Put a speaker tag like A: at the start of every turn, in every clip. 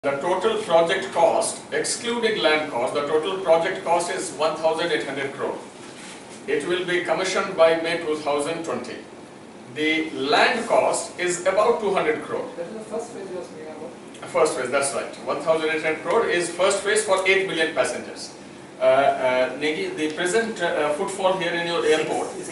A: The total project cost, excluding land cost, the total project cost is 1,800 crore. It will be commissioned by May 2020. The land cost is about 200 crore.
B: That is the first phase you are speaking about?
A: First phase, that's right. 1,800 crore is first phase for 8 million passengers. Negi, the present footfall here in your airport is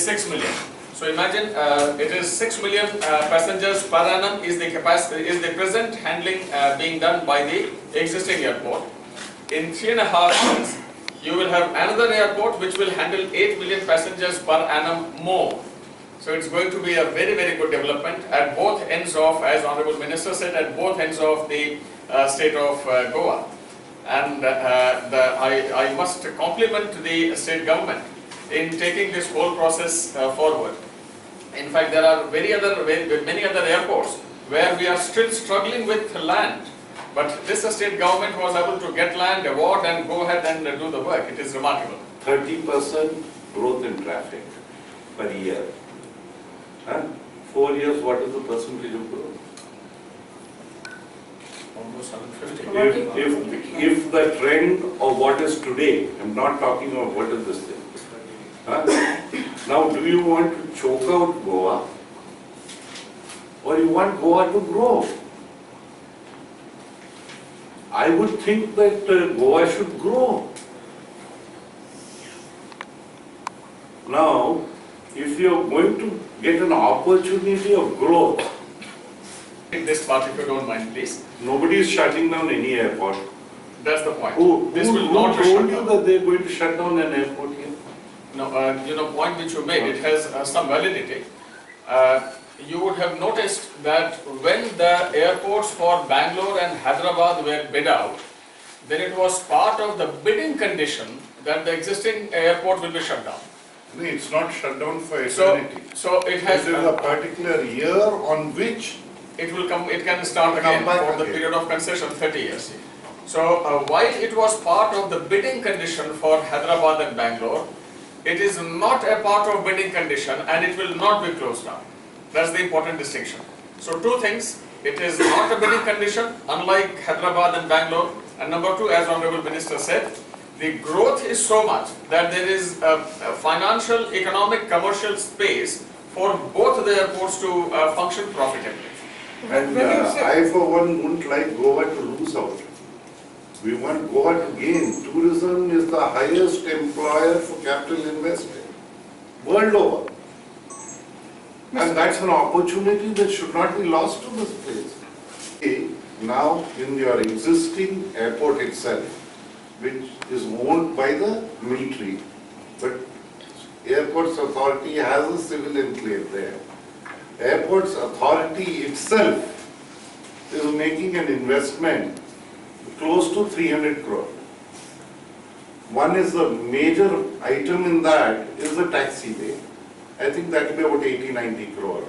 A: 6 million. So imagine it is 6 million passengers per annum is the capacity, is the present handling being done by the existing airport. In 3.5 years, you will have another airport which will handle 8 million passengers per annum more. So it's going to be a very, very good development at both ends of, as Honorable Minister said, at both ends of the state of Goa. And I must compliment the state government in taking this whole process forward. In fact, there are many other airports where we are still struggling with land. But this state government was able to get land, award, and go ahead and do the work. It is remarkable.
C: 30% growth in traffic per year. 4 years, what is the percentage of growth?
A: Almost 150.
C: If the trend of what is today, I'm not talking of what is this thing. Now, do you want to choke out Goa or you want Goa to grow? I would think that Goa should grow. Now, if you are going to get an opportunity of growth,
A: This part, if you don't mind, please.
C: nobody is shutting down any airport.
A: That's the point.
C: Who
A: Not be shut
C: told you
A: down.
C: that they are going to shut down an airport here?
A: No, point which you made, it has some validity. You would have noticed that when the airports for Bangalore and Hyderabad were bid out, then it was part of the bidding condition that the existing airport will be shut down.
D: No, it's not shut down for
A: So,
D: eternity.
A: so it has.
D: There is a particular year on which
A: It will come. It can start
D: Come
A: again
D: back
A: for the
D: again.
A: period of concession, 30 years. So while it was part of the bidding condition for Hyderabad and Bangalore, it is not a part of bidding condition and it will not be closed down. That's the important distinction. So two things: it is not a bidding condition, unlike Hyderabad and Bangalore. And number two, as Honorable Minister said, the growth is so much that there is a financial, economic, commercial space for both the airports to function profitably.
D: and
B: When you say-
D: I for one wouldn't like Goa to lose out. We want Goa to gain. Tourism is the highest employer for capital investment world over. And that's an opportunity that should not be lost to this place. Now in your existing airport itself, which is owned by the military, but Airports Authority has a civil enclave there. Airports Authority itself is making an investment close to 300 crore. One is the major item in that is the taxiway. I think that will be about 80-90 crore.